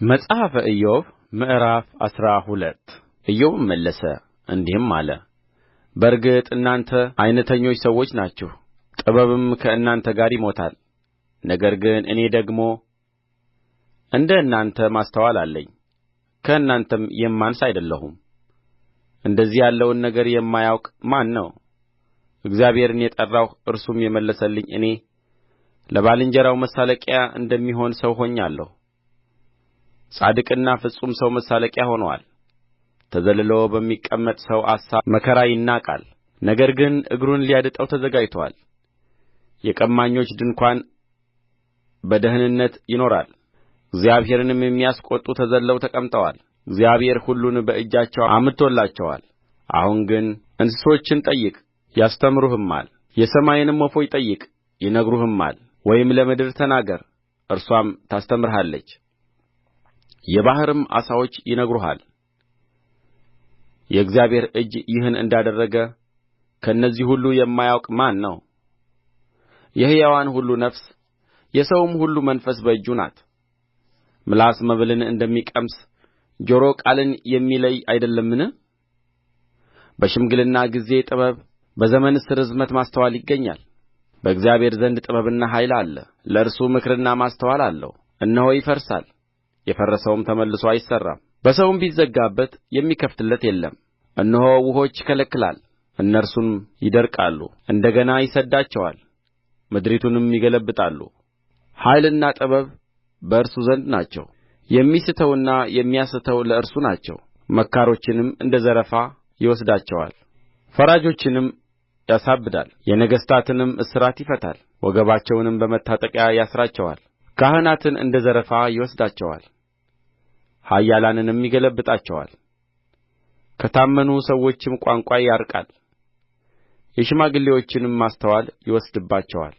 መጽሐፈ ኢዮብ ምዕራፍ 12 ኢዮብም መለሰ እንዲህም አለ። በእርግጥ እናንተ ዓይነተኞች ሰዎች ናችሁ፣ ጥበብም ከእናንተ ጋር ይሞታል። ነገር ግን እኔ ደግሞ እንደ እናንተ ማስተዋል አለኝ፣ ከእናንተም የማንስ አይደለሁም። እንደዚህ ያለውን ነገር የማያውቅ ማን ነው? እግዚአብሔርን የጠራሁ እርሱም የመለሰልኝ እኔ ለባልንጀራው መሳለቂያ እንደሚሆን ሰው ሆኛለሁ። ጻድቅና ፍጹም ሰው መሳለቂያ ሆኖአል። ተዘልሎ በሚቀመጥ ሰው አሳብ መከራ ይናቃል። ነገር ግን እግሩን ሊያድጠው ተዘጋጅቶአል። የቀማኞች ድንኳን በደኅንነት ይኖራል። እግዚአብሔርንም የሚያስቈጡ ተዘልለው ተቀምጠዋል። እግዚአብሔር ሁሉን በእጃቸው አምጥቶላቸዋል። አሁን ግን እንስሶችን ጠይቅ ያስተምሩህማል፣ የሰማይንም ወፎች ጠይቅ ይነግሩህማል። ወይም ለምድር ተናገር እርስዋም ታስተምርሃለች። የባሕርም ዓሣዎች ይነግሩሃል። የእግዚአብሔር እጅ ይህን እንዳደረገ ከእነዚህ ሁሉ የማያውቅ ማን ነው? የሕያዋን ሁሉ ነፍስ የሰውም ሁሉ መንፈስ በእጁ ናት። ምላስ መብልን እንደሚቀምስ ጆሮ ቃልን የሚለይ አይደለምን? በሽምግልና ጊዜ ጥበብ፣ በዘመንስ ርዝመት ማስተዋል ይገኛል። በእግዚአብሔር ዘንድ ጥበብና ኃይል አለ። ለእርሱ ምክርና ማስተዋል አለው። እነሆ ይፈርሳል፣ የፈረሰውም ተመልሶ አይሠራም። በሰውም ቢዘጋበት የሚከፍትለት የለም። እነሆ ውኆች ይከለክላል፣ እነርሱም ይደርቃሉ። እንደ ገና ይሰድዳቸዋል፣ ምድሪቱንም ይገለብጣሉ። ኃይልና ጥበብ በእርሱ ዘንድ ናቸው። የሚስተውና የሚያስተው ለእርሱ ናቸው። መካሮችንም እንደ ዘረፋ ይወስዳቸዋል፣ ፈራጆችንም ያሳብዳል። የነገሥታትንም እስራት ይፈታል፣ ወገባቸውንም በመታጠቂያ ያስራቸዋል። ካህናትን እንደ ዘረፋ ይወስዳቸዋል፣ ኃያላንንም ይገለብጣቸዋል። ከታመኑ ሰዎችም ቋንቋ ያርቃል፣ የሽማግሌዎችንም ማስተዋል ይወስድባቸዋል።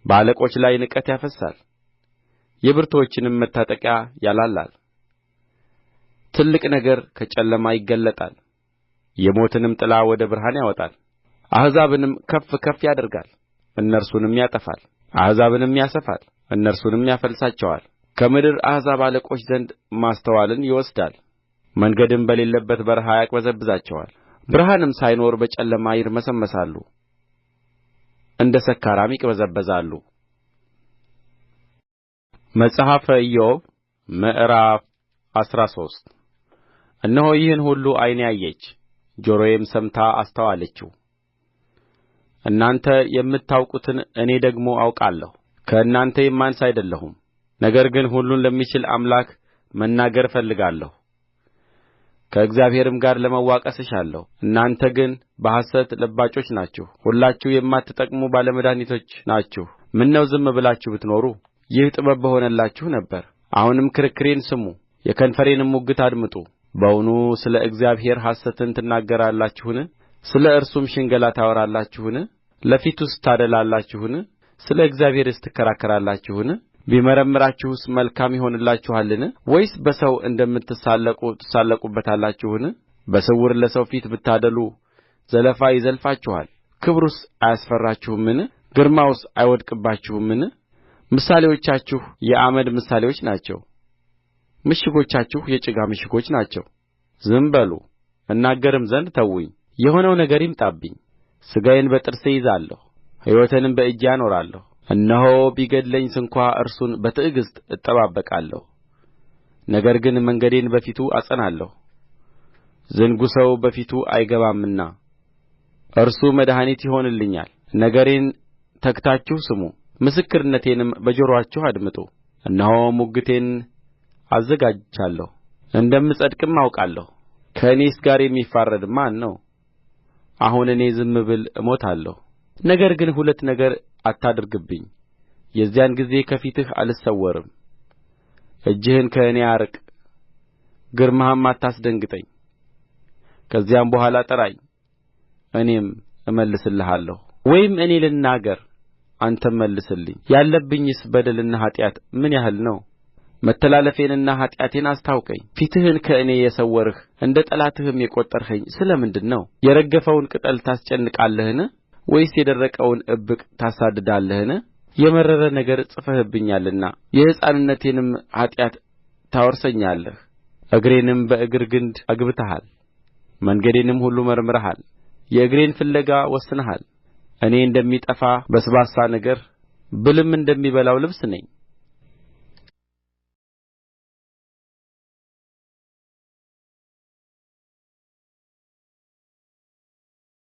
በአለቆች ላይ ንቀት ያፈስሳል፣ የብርቱዎችንም መታጠቂያ ያላላል። ትልቅ ነገር ከጨለማ ይገለጣል፣ የሞትንም ጥላ ወደ ብርሃን ያወጣል። አሕዛብንም ከፍ ከፍ ያደርጋል፣ እነርሱንም ያጠፋል። አሕዛብንም ያሰፋል፣ እነርሱንም ያፈልሳቸዋል። ከምድር አሕዛብ አለቆች ዘንድ ማስተዋልን ይወስዳል፣ መንገድም በሌለበት በረሃ ያቅበዘብዛቸዋል። ብርሃንም ሳይኖር በጨለማ ይርመሰመሳሉ፣ እንደ ሰካራም ይቅበዘበዛሉ። መጽሐፈ ኢዮብ ምዕራፍ 13 እነሆ ይህን ሁሉ ዓይኔ አየች፣ ጆሮዬም ሰምታ አስተዋለችው። እናንተ የምታውቁትን እኔ ደግሞ አውቃለሁ፣ ከእናንተ የማንስ አይደለሁም። ነገር ግን ሁሉን ለሚችል አምላክ መናገር እፈልጋለሁ፣ ከእግዚአብሔርም ጋር ለመዋቀስ እሻለሁ። እናንተ ግን በሐሰት ለባጮች ናችሁ፣ ሁላችሁ የማትጠቅሙ ባለ መድኃኒቶች ናችሁ። ምነው ዝም ብላችሁ ብትኖሩ ይህ ጥበብ በሆነላችሁ ነበር። አሁንም ክርክሬን ስሙ፣ የከንፈሬንም ሙግት አድምጡ። በውኑ ስለ እግዚአብሔር ሐሰትን ትናገራላችሁን? ስለ እርሱም ሽንገላ ታወራላችሁን? ለፊቱስ ታደላላችሁን? ስለ እግዚአብሔርስ ትከራከራላችሁን? ቢመረምራችሁስ መልካም ይሆንላችኋልን? ወይስ በሰው እንደምትሳለቁ ትሳለቁበታላችሁን? በስውር ለሰው ፊት ብታደሉ ዘለፋ ይዘልፋችኋል። ክብሩስ አያስፈራችሁምን? ግርማውስ አይወድቅባችሁምን? ምሳሌዎቻችሁ የአመድ ምሳሌዎች ናቸው፣ ምሽጎቻችሁ የጭቃ ምሽጎች ናቸው። ዝም በሉ እናገርም ዘንድ ተዉኝ። የሆነው ነገር ይምጣብኝ። ሥጋዬን በጥርሴ እይዛለሁ፣ ሕይወቴንም በእጄ አኖራለሁ። እነሆ ቢገድለኝ ስንኳ እርሱን በትዕግሥት እጠባበቃለሁ። ነገር ግን መንገዴን በፊቱ አጸናለሁ፣ ዝንጉ ሰው በፊቱ አይገባምና እርሱ መድኃኒት ይሆንልኛል። ነገሬን ተግታችሁ ስሙ፣ ምስክርነቴንም በጆሮአችሁ አድምጡ። እነሆ ሙግቴን አዘጋጅቻለሁ፣ እንደምጸድቅም አውቃለሁ። ከእኔስ ጋር የሚፋረድ ማን ነው? አሁን እኔ ዝም ብል እሞታለሁ። ነገር ግን ሁለት ነገር አታድርግብኝ፣ የዚያን ጊዜ ከፊትህ አልሰወርም። እጅህን ከእኔ አርቅ፣ ግርማህም አታስደንግጠኝ። ከዚያም በኋላ ጥራኝ፣ እኔም እመልስልሃለሁ። ወይም እኔ ልናገር፣ አንተም መልስልኝ። ያለብኝስ በደልና ኃጢአት ምን ያህል ነው? መተላለፌንና ኃጢአቴን አስታውቀኝ። ፊትህን ከእኔ የሰወርህ እንደ ጠላትህም የቈጠርኸኝ ስለ ምንድር ነው? የረገፈውን ቅጠል ታስጨንቃለህን? ወይስ የደረቀውን ዕብቅ ታሳድዳለህን? የመረረ ነገር ጽፈህብኛልና የሕፃንነቴንም ኃጢአት ታወርሰኛለህ። እግሬንም በእግር ግንድ አግብተሃል፣ መንገዴንም ሁሉ መርምረሃል። የእግሬን ፍለጋ ወስነሃል። እኔ እንደሚጠፋ በስባሳ ነገር ብልም እንደሚበላው ልብስ ነኝ።